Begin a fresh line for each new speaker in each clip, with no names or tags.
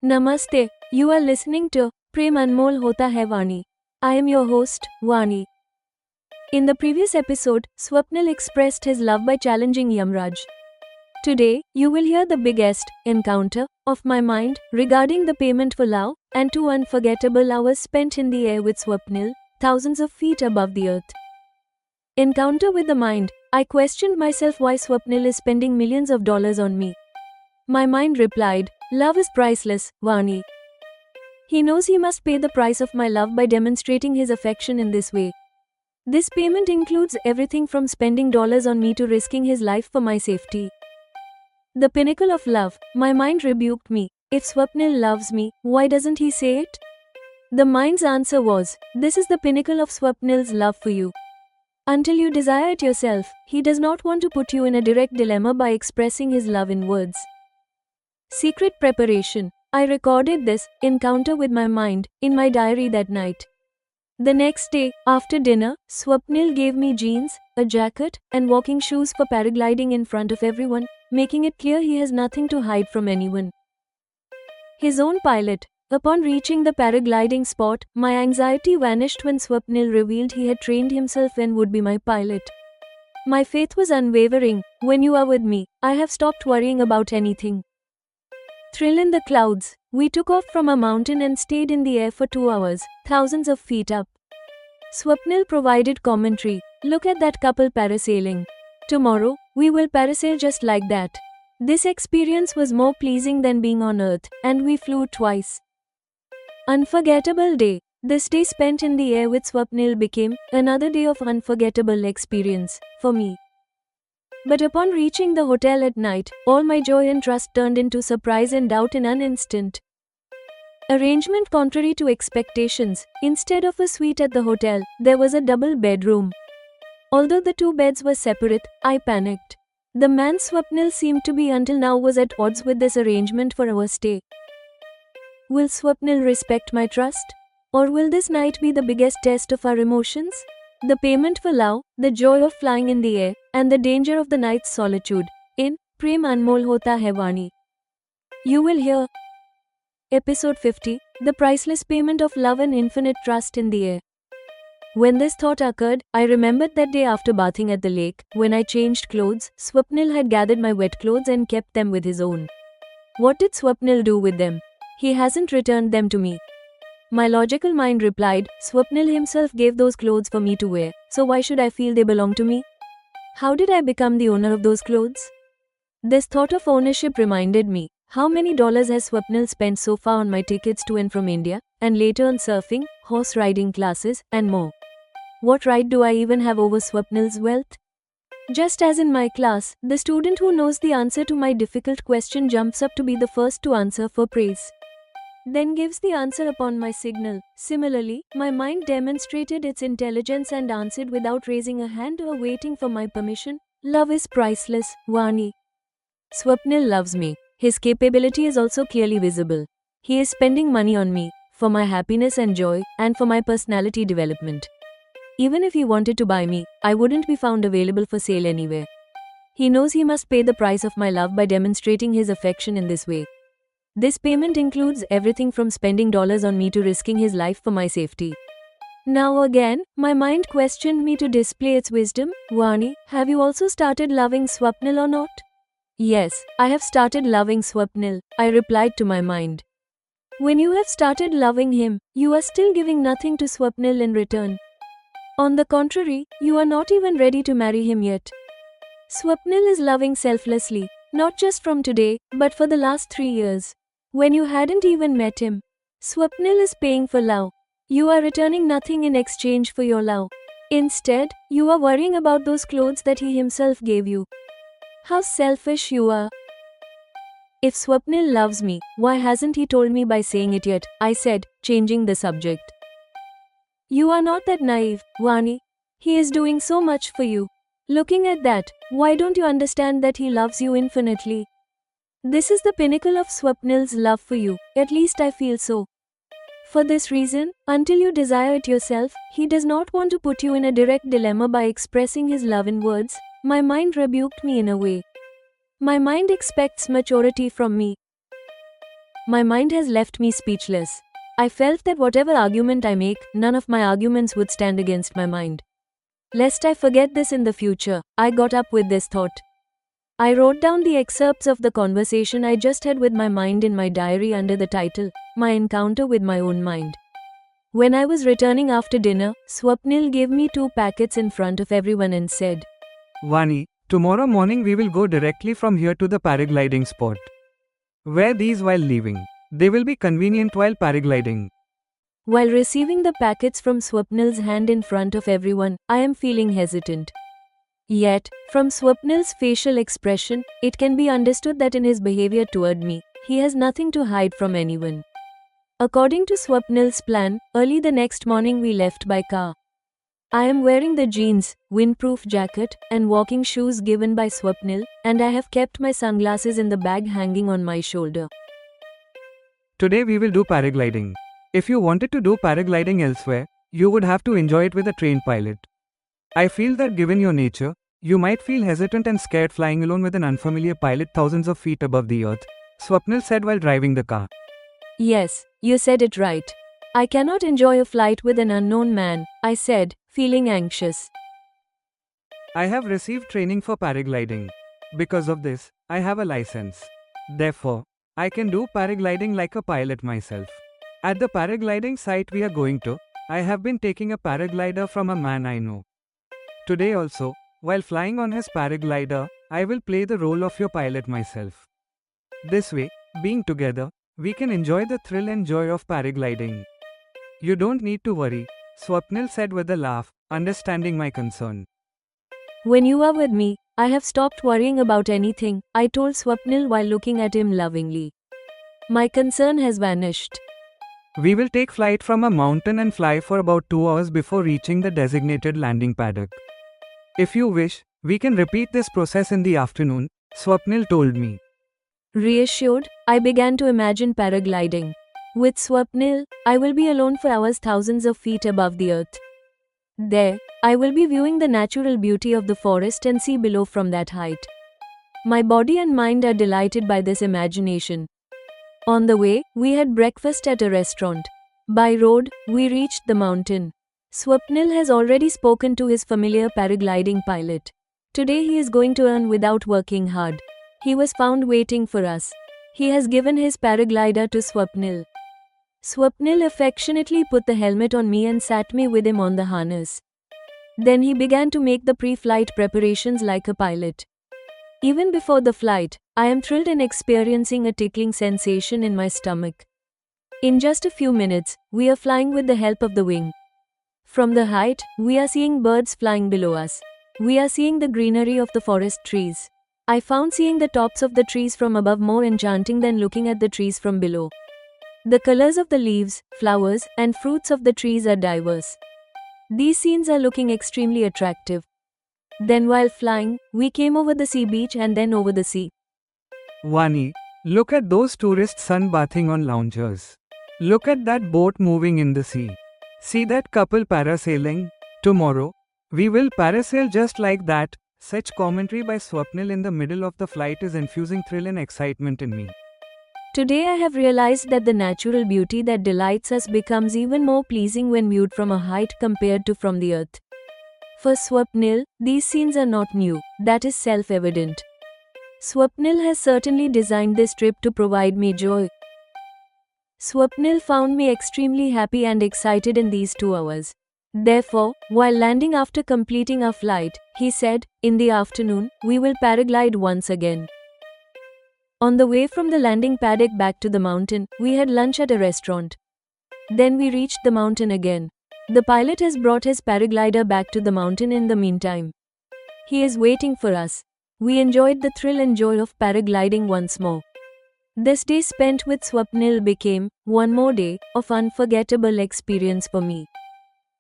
Namaste, you are listening to Prem Anmol Hota Hai Vani. I am your host, Vani. In the previous episode, Swapnil expressed his love by challenging Yamraj. Today, you will hear the biggest encounter of my mind regarding the payment for love and 2 unforgettable hours spent in the air with Swapnil, thousands of feet above the earth. Encounter with the mind. I questioned myself why Swapnil is spending millions of dollars on me. My mind replied, love is priceless, Vani. He knows he must pay the price of my love by demonstrating his affection in this way. This payment includes everything from spending dollars on me to risking his life for my safety. The pinnacle of love, my mind rebuked me. If Swapnil loves me, why doesn't he say it? The mind's answer was, this is the pinnacle of Swapnil's love for you. Until you desire it yourself, he does not want to put you in a direct dilemma by expressing his love in words. Secret preparation. I recorded this encounter with my mind in my diary that night. The next day, after dinner, Swapnil gave me jeans, a jacket, and walking shoes for paragliding in front of everyone, making it clear he has nothing to hide from anyone. His own pilot. Upon reaching the paragliding spot, my anxiety vanished when Swapnil revealed he had trained himself and would be my pilot. My faith was unwavering. When you are with me, I have stopped worrying about anything. Thrill in the clouds. We took off from a mountain and stayed in the air for 2 hours, thousands of feet up. Swapnil provided commentary. Look at that couple parasailing. Tomorrow, we will parasail just like that. This experience was more pleasing than being on Earth, and we flew twice. Unforgettable day. This day spent in the air with Swapnil became another day of unforgettable experience for me. But upon reaching the hotel at night, all my joy and trust turned into surprise and doubt in an instant. Arrangement contrary to expectations. Instead of a suite at the hotel, there was a double bedroom. Although the 2 beds were separate, I panicked. The man Swapnil seemed to be until now was at odds with this arrangement for our stay. Will Swapnil respect my trust? Or will this night be the biggest test of our emotions? The payment for love, the joy of flying in the air, and the danger of the night's solitude. In Prem Anmol Hota Hai Vani. You will hear Episode 50, The Priceless Payment of Love and Infinite Trust in the Air. When this thought occurred, I remembered that day after bathing at the lake, when I changed clothes, Swapnil had gathered my wet clothes and kept them with his own. What did Swapnil do with them? He hasn't returned them to me. My logical mind replied, Swapnil himself gave those clothes for me to wear, so why should I feel they belong to me? How did I become the owner of those clothes? This thought of ownership reminded me, how many dollars has Swapnil spent so far on my tickets to and from India, and later on surfing, horse riding classes, and more? What right do I even have over Swapnil's wealth? Just as in my class, the student who knows the answer to my difficult question jumps up to be the first to answer for praise. Then gives the answer upon my signal. Similarly, my mind demonstrated its intelligence and answered without raising a hand or waiting for my permission. Love is priceless, Vani. Swapnil loves me. His capability is also clearly visible. He is spending money on me, for my happiness and joy, and for my personality development. Even if he wanted to buy me, I wouldn't be found available for sale anywhere. He knows he must pay the price of my love by demonstrating his affection in this way. This payment includes everything from spending dollars on me to risking his life for my safety. Now again, my mind questioned me to display its wisdom. Vani, have you also started loving Swapnil or not? Yes, I have started loving Swapnil, I replied to my mind. When you have started loving him, you are still giving nothing to Swapnil in return. On the contrary, you are not even ready to marry him yet. Swapnil is loving selflessly, not just from today, but for the last 3 years. When you hadn't even met him, Swapnil is paying for love. You are returning nothing in exchange for your love. Instead, you are worrying about those clothes that he himself gave you. How selfish you are. If Swapnil loves me, why hasn't he told me by saying it yet? I said, changing the subject. You are not that naive, Vani. He is doing so much for you. Looking at that, why don't you understand that he loves you infinitely? This is the pinnacle of Swapnil's love for you, at least I feel so. For this reason, until you desire it yourself, he does not want to put you in a direct dilemma by expressing his love in words. My mind rebuked me in a way. My mind expects maturity from me. My mind has left me speechless. I felt that whatever argument I make, none of my arguments would stand against my mind. Lest I forget this in the future, I got up with this thought. I wrote down the excerpts of the conversation I just had with my mind in my diary under the title, My Encounter with My Own Mind. When I was returning after dinner, Swapnil gave me 2 packets in front of everyone and said,
Vani, tomorrow morning we will go directly from here to the paragliding spot. Wear these while leaving. They will be convenient while paragliding.
While receiving the packets from Swapnil's hand in front of everyone, I am feeling hesitant. Yet, from Swapnil's facial expression, it can be understood that in his behavior toward me, he has nothing to hide from anyone. According to Swapnil's plan, early the next morning we left by car. I am wearing the jeans, windproof jacket, and walking shoes given by Swapnil, and I have kept my sunglasses in the bag hanging on my shoulder.
Today we will do paragliding. If you wanted to do paragliding elsewhere, you would have to enjoy it with a trained pilot. I feel that given your nature, you might feel hesitant and scared flying alone with an unfamiliar pilot thousands of feet above the earth, Swapnil said while driving the car.
Yes, you said it right. I cannot enjoy a flight with an unknown man, I said, feeling anxious.
I have received training for paragliding. Because of this, I have a license. Therefore, I can do paragliding like a pilot myself. At the paragliding site we are going to, I have been taking a paraglider from a man I know. Today also, while flying on his paraglider, I will play the role of your pilot myself. This way, being together, we can enjoy the thrill and joy of paragliding. You don't need to worry, Swapnil said with a laugh, understanding my concern.
When you are with me, I have stopped worrying about anything, I told Swapnil while looking at him lovingly. My concern has vanished.
We will take flight from a mountain and fly for about 2 hours before reaching the designated landing paddock. If you wish, we can repeat this process in the afternoon, Swapnil told me.
Reassured, I began to imagine paragliding. With Swapnil, I will be alone for hours thousands of feet above the earth. There, I will be viewing the natural beauty of the forest and sea below from that height. My body and mind are delighted by this imagination. On the way, we had breakfast at a restaurant. By road, we reached the mountain. Swapnil has already spoken to his familiar paragliding pilot. Today he is going to earn without working hard. He was found waiting for us. He has given his paraglider to Swapnil. Swapnil affectionately put the helmet on me and sat me with him on the harness. Then he began to make the pre-flight preparations like a pilot. Even before the flight, I am thrilled and experiencing a tickling sensation in my stomach. In just a few minutes, we are flying with the help of the wing. From the height, we are seeing birds flying below us. We are seeing the greenery of the forest trees. I found seeing the tops of the trees from above more enchanting than looking at the trees from below. The colors of the leaves, flowers, and fruits of the trees are diverse. These scenes are looking extremely attractive. Then while flying, we came over the sea beach and then over the sea.
Vani, look at those tourists sunbathing on loungers. Look at that boat moving in the sea. See that couple parasailing? Tomorrow, we will parasail just like that. Such commentary by Swapnil in the middle of the flight is infusing thrill and excitement in me.
Today I have realized that the natural beauty that delights us becomes even more pleasing when viewed from a height compared to from the earth. For Swapnil, these scenes are not new, that is self-evident. Swapnil has certainly designed this trip to provide me joy. Swapnil found me extremely happy and excited in these 2 hours. Therefore, while landing after completing our flight, he said, in the afternoon, we will paraglide once again. On the way from the landing paddock back to the mountain, we had lunch at a restaurant. Then we reached the mountain again. The pilot has brought his paraglider back to the mountain in the meantime. He is waiting for us. We enjoyed the thrill and joy of paragliding once more. This day spent with Swapnil became one more day of unforgettable experience for me.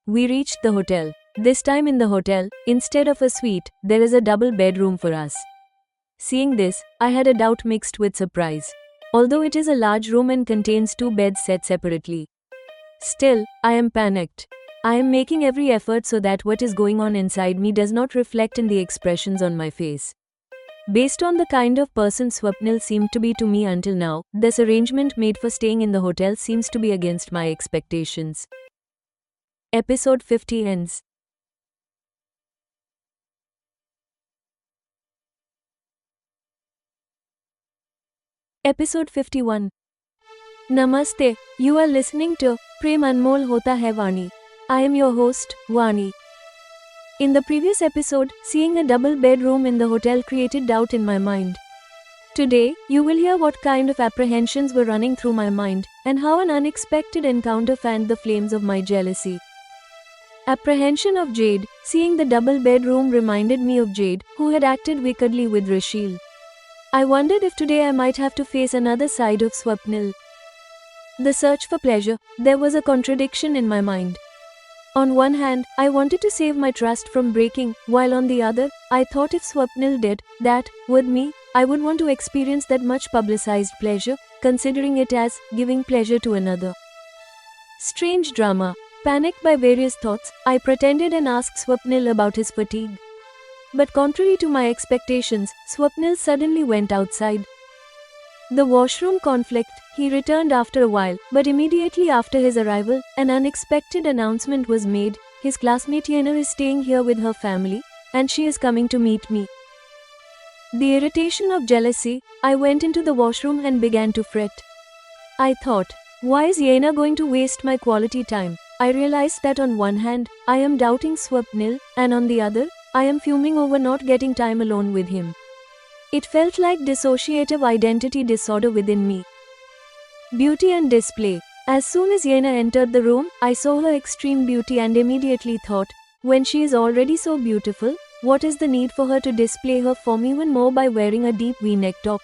We reached the hotel. This time in the hotel, instead of a suite, there is a double bedroom for us. Seeing this, I had a doubt mixed with surprise. Although it is a large room and contains 2 beds set separately. Still, I am panicked. I am making every effort so that what is going on inside me does not reflect in the expressions on my face. Based on the kind of person Swapnil seemed to be to me until now, this arrangement made for staying in the hotel seems to be against my expectations. Episode 50 ends. Episode 51. Namaste, you are listening to Prem Anmol Hota Hai Vani. I am your host, Vani. In the previous episode, seeing a double bedroom in the hotel created doubt in my mind. Today, you will hear what kind of apprehensions were running through my mind, and how an unexpected encounter fanned the flames of my jealousy. Apprehension of Jade. Seeing the double bedroom reminded me of Jade, who had acted wickedly with Rashil. I wondered if today I might have to face another side of Swapnil. The search for pleasure. There was a contradiction in my mind. On one hand, I wanted to save my trust from breaking, while on the other, I thought if Swapnil did that with me, I would want to experience that much publicized pleasure, considering it as giving pleasure to another. Strange drama. Panicked by various thoughts, I pretended and asked Swapnil about his fatigue. But contrary to my expectations, Swapnil suddenly went outside. The washroom conflict. He returned after a while, but immediately after his arrival, an unexpected announcement was made. His classmate Yena is staying here with her family, and she is coming to meet me. The irritation of jealousy. I went into the washroom and began to fret. I thought, why is Yena going to waste my quality time? I realized that on one hand, I am doubting Swapnil, and on the other, I am fuming over not getting time alone with him. It felt like dissociative identity disorder within me. Beauty and display. As soon as Yena entered the room, I saw her extreme beauty and immediately thought, when she is already so beautiful, what is the need for her to display her form even more by wearing a deep V-neck top?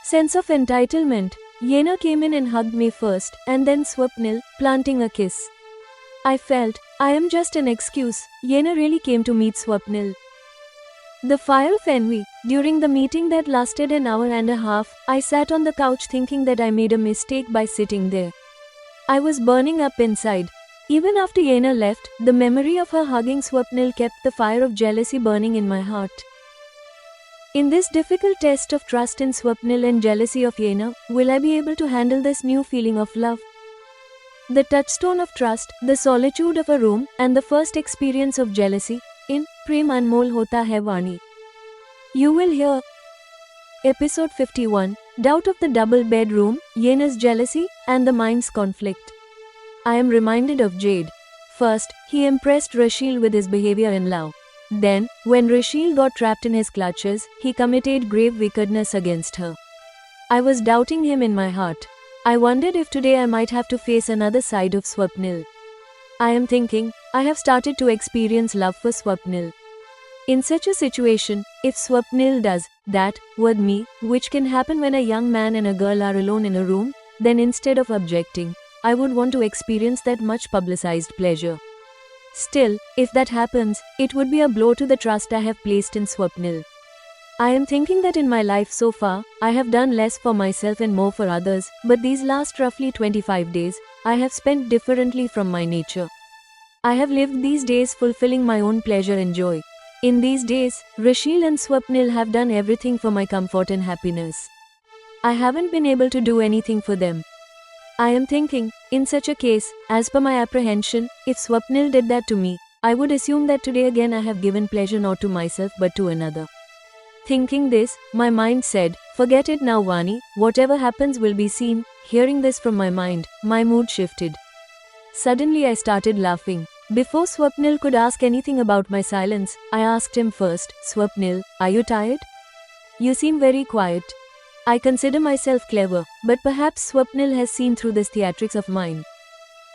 Sense of entitlement. Yena came in and hugged me first, and then Swapnil, planting a kiss. I felt, I am just an excuse. Yena really came to meet Swapnil. The fire of envy. During the meeting that lasted an hour and a half, I sat on the couch thinking that I made a mistake by sitting there. I was burning up inside. Even after Yena left, the memory of her hugging Swapnil kept the fire of jealousy burning in my heart. In this difficult test of trust in Swapnil and jealousy of Yena, will I be able to handle this new feeling of love? The touchstone of trust, the solitude of a room, and the first experience of jealousy, in Prem Anmol Hota Hai Vani. You will hear Episode 51, Doubt of the Double Bedroom, Yena's Jealousy, and the Mind's Conflict. I am reminded of Jade. First, he impressed Rashil with his behavior in love. Then, when Rashil got trapped in his clutches, he committed grave wickedness against her. I was doubting him in my heart. I wondered if today I might have to face another side of Swapnil. I am thinking, I have started to experience love for Swapnil. In such a situation, if Swapnil does that with me, which can happen when a young man and a girl are alone in a room, then instead of objecting, I would want to experience that much publicized pleasure. Still, if that happens, it would be a blow to the trust I have placed in Swapnil. I am thinking that in my life so far, I have done less for myself and more for others, but these last roughly 25 days, I have spent differently from my nature. I have lived these days fulfilling my own pleasure and joy. In these days, Rashil and Swapnil have done everything for my comfort and happiness. I haven't been able to do anything for them. I am thinking, in such a case, as per my apprehension, if Swapnil did that to me, I would assume that today again I have given pleasure not to myself but to another. Thinking this, my mind said, forget it now Vani, whatever happens will be seen. Hearing this from my mind, my mood shifted. Suddenly I started laughing. Before Swapnil could ask anything about my silence, I asked him first, Swapnil, are you tired? You seem very quiet. I consider myself clever, but perhaps Swapnil has seen through this theatrics of mine.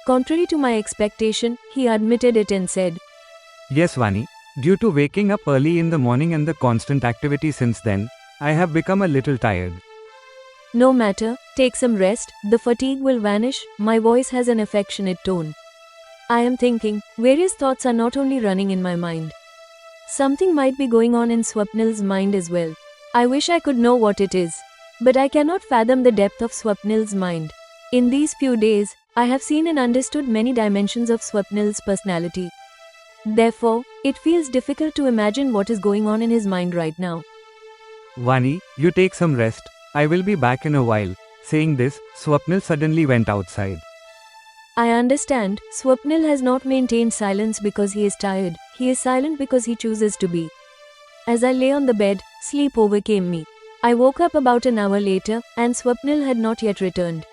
Contrary to my expectation, he admitted it and said,
Yes, Vani, due to waking up early in the morning and the constant activity since then, I have become a little tired.
No matter, take some rest, the fatigue will vanish. My voice has an affectionate tone. I am thinking, various thoughts are not only running in my mind. Something might be going on in Swapnil's mind as well. I wish I could know what it is. But I cannot fathom the depth of Swapnil's mind. In these few days, I have seen and understood many dimensions of Swapnil's personality. Therefore, it feels difficult to imagine what is going on in his mind right now.
Vani, you take some rest, I will be back in a while. Saying this, Swapnil suddenly went outside.
I understand, Swapnil has not maintained silence because he is tired, he is silent because he chooses to be. As I lay on the bed, sleep overcame me. I woke up about an hour later, and Swapnil had not yet returned.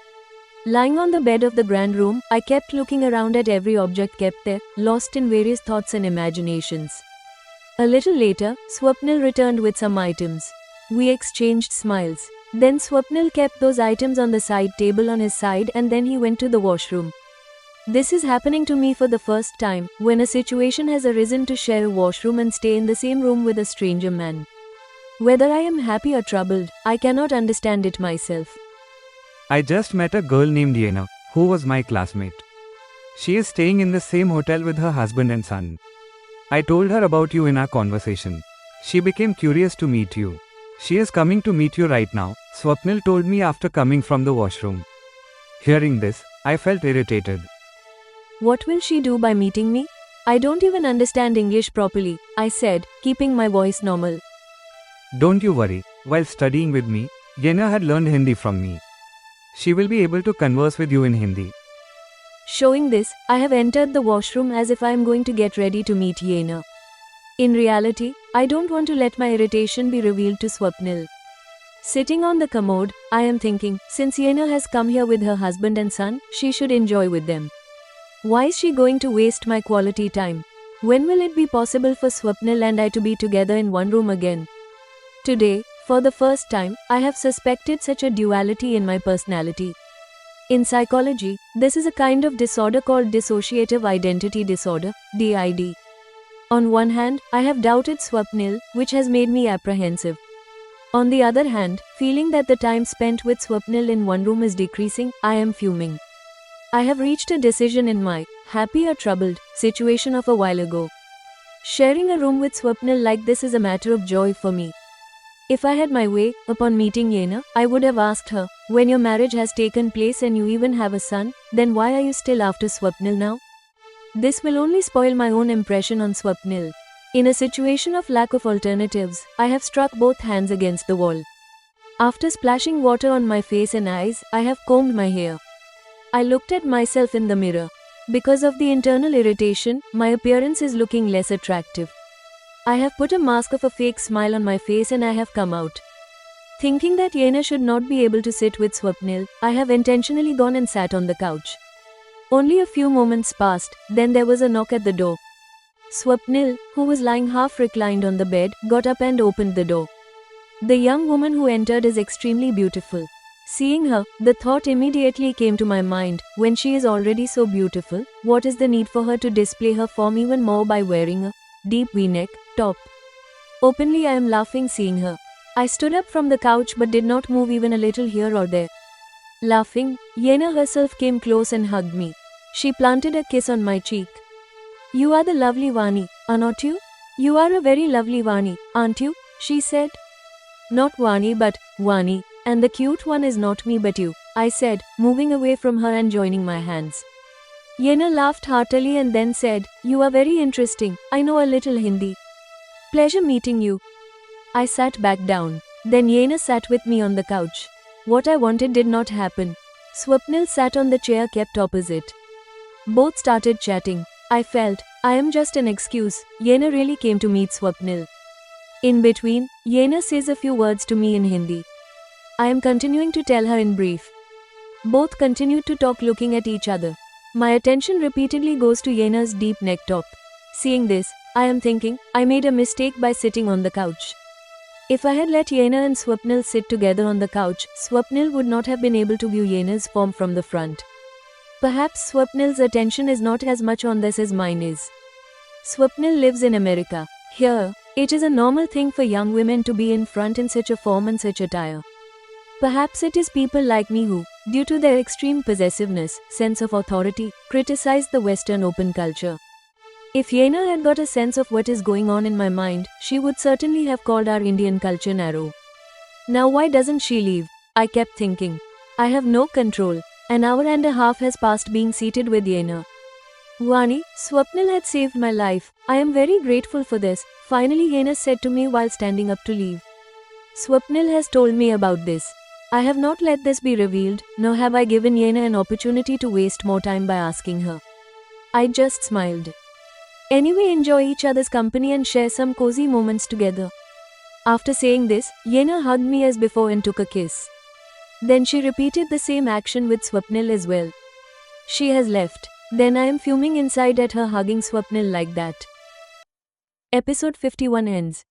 Lying on the bed of the grand room, I kept looking around at every object kept there, lost in various thoughts and imaginations. A little later, Swapnil returned with some items. We exchanged smiles. Then Swapnil kept those items on the side table on his side and then he went to the washroom. This is happening to me for the first time, when a situation has arisen to share a washroom and stay in the same room with a stranger man. Whether I am happy or troubled, I cannot understand it myself.
I just met a girl named Yena, who was my classmate. She is staying in the same hotel with her husband and son. I told her about you in our conversation. She became curious to meet you. She is coming to meet you right now, Swapnil told me after coming from the washroom. Hearing this, I felt irritated.
What will she do by meeting me? I don't even understand English properly, I said, keeping my voice normal.
Don't you worry, while studying with me, Yena had learned Hindi from me. She will be able to converse with you in Hindi.
Showing this, I have entered the washroom as if I am going to get ready to meet Yena. In reality, I don't want to let my irritation be revealed to Swapnil. Sitting on the commode, I am thinking, since Yena has come here with her husband and son, she should enjoy with them. Why is she going to waste my quality time? When will it be possible for Swapnil and I to be together in one room again? Today, for the first time, I have suspected such a duality in my personality. In psychology, this is a kind of disorder called dissociative identity disorder, DID. On one hand, I have doubted Swapnil, which has made me apprehensive. On the other hand, feeling that the time spent with Swapnil in one room is decreasing, I am fuming. I have reached a decision in my happy or troubled situation of a while ago. Sharing a room with Swapnil like this is a matter of joy for me. If I had my way, upon meeting Yena, I would have asked her, when your marriage has taken place and you even have a son, then why are you still after Swapnil now? This will only spoil my own impression on Swapnil. In a situation of lack of alternatives, I have struck both hands against the wall. After splashing water on my face and eyes, I have combed my hair. I looked at myself in the mirror. Because of the internal irritation, my appearance is looking less attractive. I have put a mask of a fake smile on my face and I have come out. Thinking that Yena should not be able to sit with Swapnil, I have intentionally gone and sat on the couch. Only a few moments passed, then there was a knock at the door. Swapnil, who was lying half reclined on the bed, got up and opened the door. The young woman who entered is extremely beautiful. Seeing her, the thought immediately came to my mind, when she is already so beautiful, what is the need for her to display her form even more by wearing a deep V-neck top? Openly I am laughing seeing her. I stood up from the couch but did not move even a little here or there. Laughing, Yena herself came close and hugged me. She planted a kiss on my cheek. You are the lovely Vani, are not you? You are a very lovely Vani, aren't you? She said. Not Vani but Vani, and the cute one is not me but you, I said, moving away from her and joining my hands. Yena laughed heartily and then said, You are very interesting, I know a little Hindi. Pleasure meeting you. I sat back down. Then Yena sat with me on the couch. What I wanted did not happen. Swapnil sat on the chair kept opposite. Both started chatting. I felt, I am just an excuse. Yena really came to meet Swapnil. In between, Yena says a few words to me in Hindi. I am continuing to tell her in brief. Both continued to talk looking at each other. My attention repeatedly goes to Yena's deep neck top. Seeing this, I am thinking, I made a mistake by sitting on the couch. If I had let Yena and Swapnil sit together on the couch, Swapnil would not have been able to view Yena's form from the front. Perhaps Swapnil's attention is not as much on this as mine is. Swapnil lives in America. Here, it is a normal thing for young women to be in front in such a form and such attire. Perhaps it is people like me who, due to their extreme possessiveness, sense of authority, criticize the Western open culture. If Yena had got a sense of what is going on in my mind, she would certainly have called our Indian culture narrow. Now why doesn't she leave? I kept thinking. I have no control. An hour and a half has passed being seated with Yena. Vani, Swapnil had saved my life. I am very grateful for this, finally Yena said to me while standing up to leave. Swapnil has told me about this. I have not let this be revealed, nor have I given Yena an opportunity to waste more time by asking her. I just smiled. Anyway, enjoy each other's company and share some cozy moments together. After saying this, Yena hugged me as before and took a kiss. Then she repeated the same action with Swapnil as well. She has left. Then I am fuming inside at her hugging Swapnil like that. Episode 51 ends.